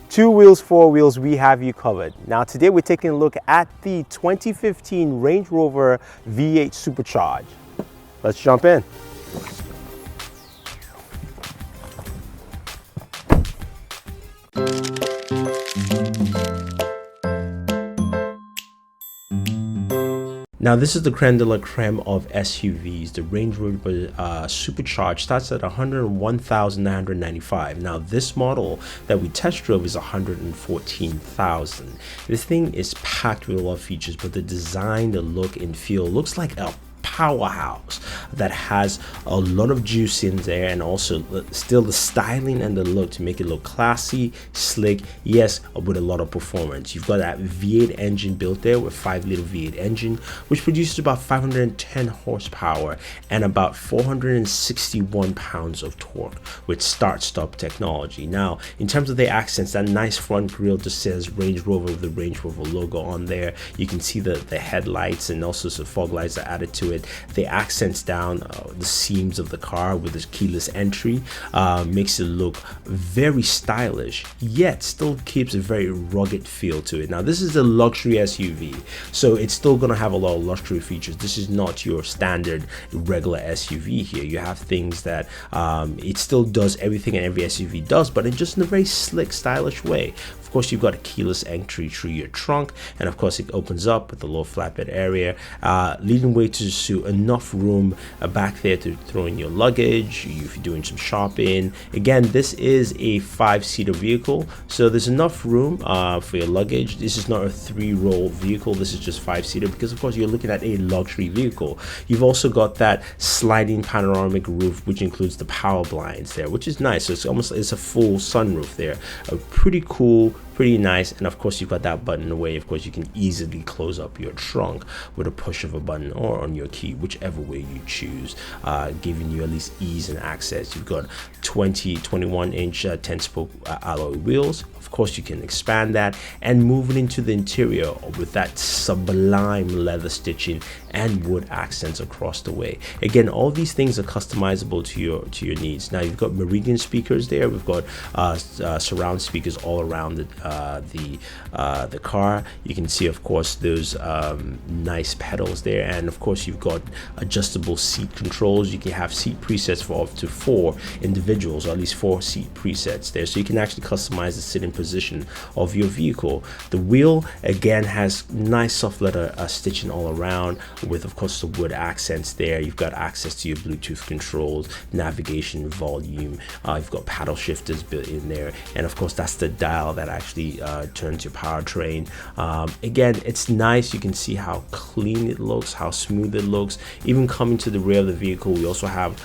2 wheels, 4 wheels, we have you covered. Now today we're taking a look at the 2015 Range Rover V8 Supercharged. Let's jump in. Now this is the creme de la creme of SUVs. The Range Rover Supercharged starts at $101,995. Now this model that we test drove is $114,000. This thing is packed with a lot of features, but the design, the look and feel looks like a powerhouse that has a lot of juice in there, and also still the styling and the look to make it look classy, slick, yes, with a lot of performance. You've got that V8 engine built there with 5-liter V8 engine, which produces about 510 horsepower and about 461 pounds of torque with start-stop technology. Now, in terms of the accents, that nice front grille just says Range Rover with the Range Rover logo on there. You can see the headlights and also some fog lights are added to it. The accents down the seams of the car with this keyless entry makes it look very stylish, yet still keeps a very rugged feel to it. Now this is a luxury SUV, so it's still going to have a lot of luxury features. This is not your standard regular SUV here. You have things that it still does everything and every SUV does, but just in a very slick, stylish way. Of course, you've got a keyless entry through your trunk, and of course it opens up with a low flatbed area, leading way to enough room back there to throw in your luggage if you're doing some shopping. Again, this is a 5-seater vehicle, so there's enough room for your luggage. This is not a 3-row vehicle. This is just 5-seater because of course you're looking at a luxury vehicle. You've also got that sliding panoramic roof, which includes the power blinds there, which is nice. So it's a full sunroof there. A pretty cool, pretty nice. And of course you've got that button away. Of course you can easily close up your trunk with a push of a button or on your key, whichever way you choose, giving you at least ease and access. You've got 21-inch 10-spoke alloy wheels. Of course you can expand that and move it into the interior with that sublime leather stitching and wood accents across the way. Again, all these things are customizable to your needs. Now you've got Meridian speakers there. We've got surround speakers all around the car. You can see of course those nice pedals there, and of course you've got adjustable seat controls. You can have seat presets for up to 4 individuals, or at least 4 seat presets there, so you can actually customize the sitting position of your vehicle. The wheel again has nice soft leather stitching all around, with of course the wood accents there. You've got access to your Bluetooth controls, navigation, volume. You've got paddle shifters built in there, and of course that's the dial that actually turns your powertrain. Again, it's nice. You can see how clean it looks, how smooth it looks. Even coming to the rear of the vehicle, we also have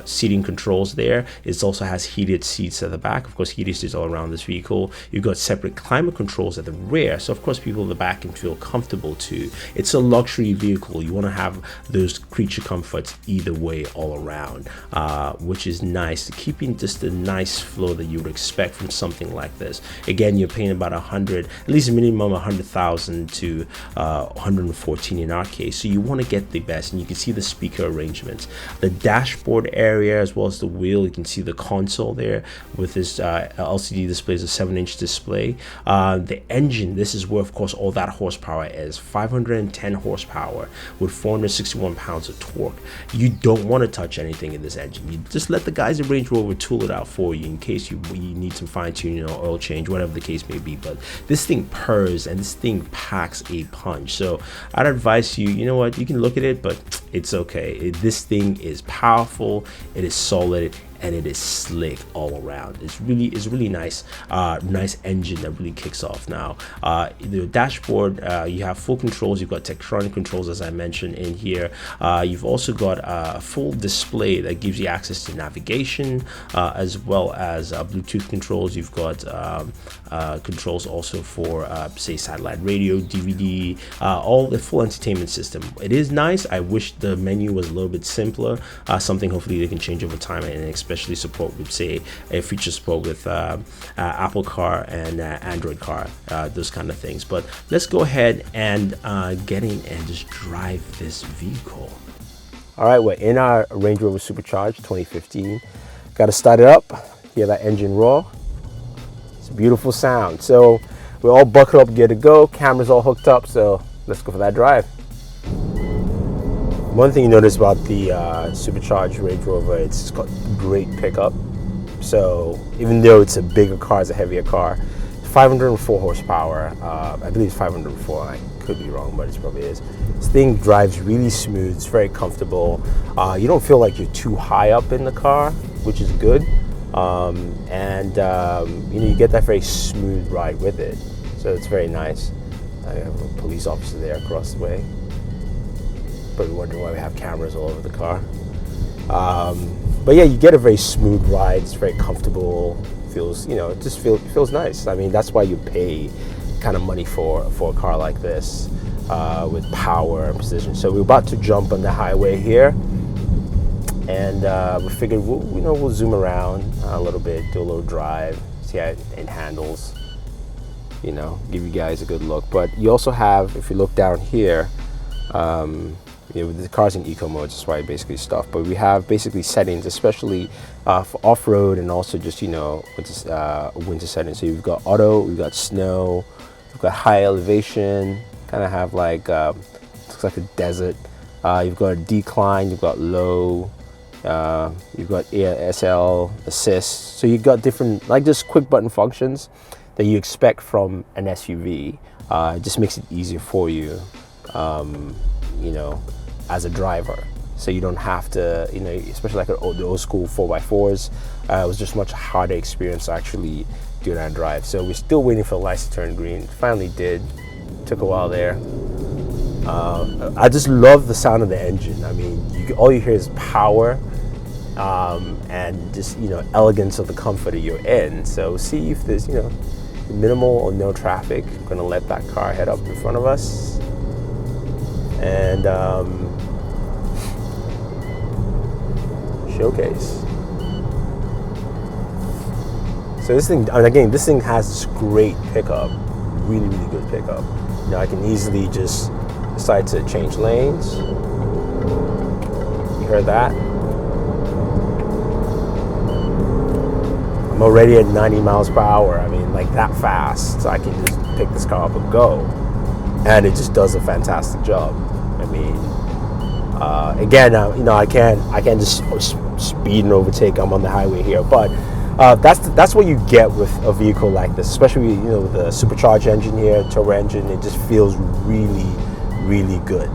seating controls there. It also has heated seats at the back. Of course, heated seats all around this vehicle. You've got separate climate controls at the rear, so of course people in the back can feel comfortable too. It's a luxury vehicle. You want to have those creature comforts either way all around, which is nice, keeping just the nice flow that you would expect from something like this. Again, you're paying about at least a minimum 100,000 to 114 in our case, so you want to get the best. And you can see the speaker arrangements, the dashboard area, as well as the wheel. You can see the console there with this LCD display, is a 7-inch display. The engine, this is where of course all that horsepower is. 510 horsepower with 461 pounds of torque. You don't want to touch anything in this engine. You just let the guys at Range Rover tool it out for you in case you need some fine-tuning or oil change, whatever the case may be. But this thing purrs and this thing packs a punch. So I'd advise you know what, you can look at it, but it's okay. This thing is powerful, it is solid, and it is slick all around. It's really nice, nice engine that really kicks off. Now the dashboard, you have full controls. You've got Tektronix controls, as I mentioned in here. You've also got a full display that gives you access to navigation, as well as Bluetooth controls. You've got controls also for say satellite radio, DVD, all the full entertainment system. It is nice. I wish the menu was a little bit simpler, something hopefully they can change over time, and especially support with, say, a feature support with Apple Car and Android Car, those kind of things. But let's go ahead and get in and just drive this vehicle. All right, we're in our Range Rover Supercharged 2015. Got to start it up. Hear that engine roar. It's beautiful sound. So we're all buckled up, good to go. Cameras all hooked up, so let's go for that drive. One thing you notice about the supercharged Range Rover, it's got great pickup. So even though it's a bigger car, it's a heavier car, 504 horsepower. I believe it's 504. I could be wrong, but it probably is. This thing drives really smooth. It's very comfortable. You don't feel like you're too high up in the car, which is good. You get that very smooth ride with it. So it's very nice. I have a police officer there across the way. Probably wondering why we have cameras all over the car. But yeah, you get a very smooth ride. It's very comfortable. Feels, it just feels nice. I mean, that's why you pay kind of money for a car like this, with power and precision. So we're about to jump on the highway here, and we figured we'll zoom around a little bit, do a little drive, see how it handles. Give you guys a good look. But you also have, if you look down here, the car's in eco mode, that's why it basically stuff. But we have basically settings, especially for off-road, and also just winter settings. So you've got auto, we've got snow, we've got high elevation, kind of have like looks like a desert. You've got a decline, you've got low, you've got ASL, assist. So you've got different, like, just quick button functions that you expect from an SUV. It just makes it easier for you, as a driver. So you don't have to, especially like the old school 4x4s, it was just much harder experience to actually do that drive. So we're still waiting for the lights to turn green. Finally did. Took a while there. I just love the sound of the engine. I mean, all you hear is power, and just, elegance of the comfort that you're in. So see if there's, minimal or no traffic. I'm gonna let that car head up in front of us. And showcase. So this thing, again, this thing has this great pickup, really, really good pickup. I can easily just decide to change lanes. You heard that? I'm already at 90 miles per hour. I mean, like, that fast. So I can just pick this car up and go. And it just does a fantastic job. I mean, again, I can't just speed and overtake. I'm on the highway here, but that's what you get with a vehicle like this, especially with the supercharged engine here, turbo engine. It just feels really, really good.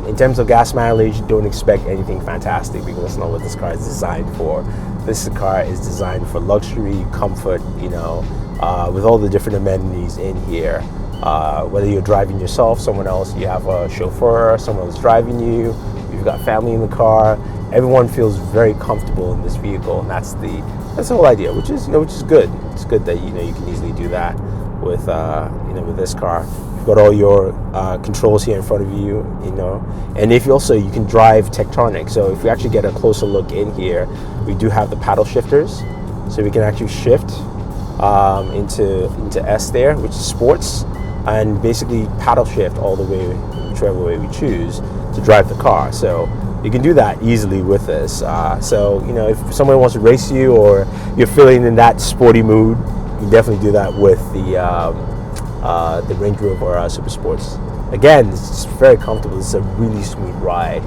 In terms of gas mileage, don't expect anything fantastic, because that's not what this car is designed for. This car is designed for luxury, comfort, with all the different amenities in here. Whether you're driving yourself, someone else, you have a chauffeur, someone else driving you, you've got family in the car, everyone feels very comfortable in this vehicle, and that's the whole idea, which is good. It's good that you can easily do that with with this car. You've got all your controls here in front of you, and if you can drive Tektronix. So if we actually get a closer look in here, we do have the paddle shifters, so we can actually shift into S there, which is sports, and basically paddle shift all the way, whichever way we choose to drive the car. So you can do that easily with this. So if someone wants to race you, or you're feeling in that sporty mood, you can definitely do that with the Range Rover Super Sports. Again, it's just very comfortable. It's a really smooth ride.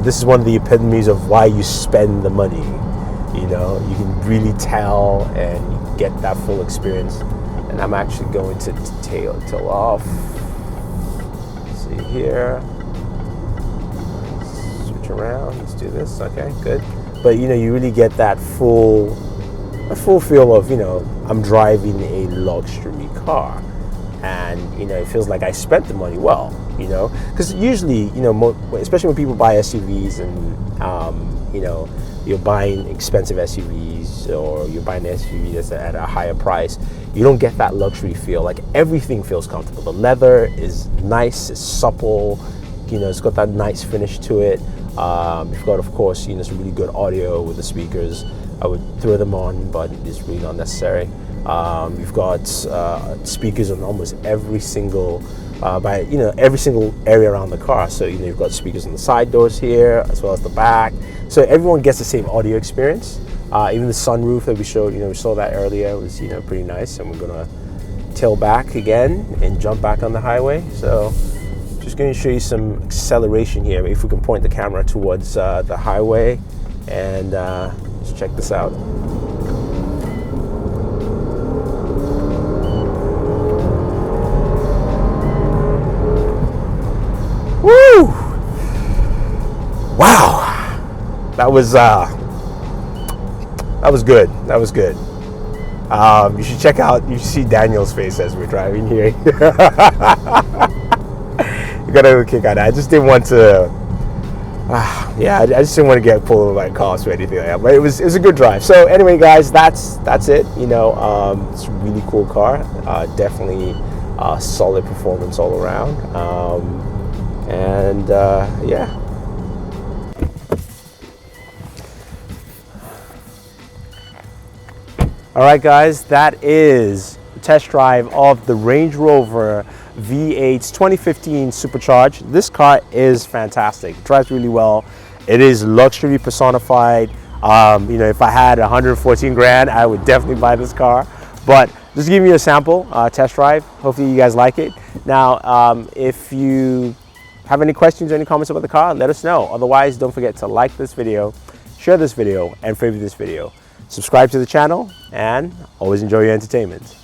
This is one of the epitomes of why you spend the money. You can really tell and you get that full experience. And I'm actually going to tail off. Let's see here. Switch around. Let's do this. Okay, good. But you really get that full feel of I'm driving a luxury car, and it feels like I spent the money well. Because usually especially when people buy SUVs and you're buying expensive SUVs, or you're buying an SUV that's at a higher price, you don't get that luxury feel. Like, everything feels comfortable. The leather is nice, it's supple, it's got that nice finish to it. You've got, of course, some really good audio with the speakers. I would throw them on, but it's really not necessary. You've got speakers on almost every single every single area around the car. So you've got speakers on the side doors here as well as the back. So everyone gets the same audio experience. Even the sunroof that we showed, we saw that earlier, it was, pretty nice. And we're gonna tail back again and jump back on the highway. So just going to show you some acceleration here. If we can point the camera towards the highway, and let's check this out. Woo! Wow, that was good. That was good. You should check out. You should see Daniel's face as we're driving here. You got a kick out of that. I just didn't want to. Yeah, I just didn't want to get pulled over by cops or anything like that. But it was a good drive. So anyway, guys, that's it. It's a really cool car. Definitely solid performance all around. Yeah. All right, guys, that is a test drive of the Range Rover V8's 2015 Supercharged. This car is fantastic. It drives really well. It is luxury personified. If I had 114 grand, I would definitely buy this car. But just giving you a sample test drive. Hopefully you guys like it. Now, if you have any questions or any comments about the car, let us know. Otherwise, don't forget to like this video, share this video, and favorite this video. Subscribe to the channel, and always enjoy your entertainment.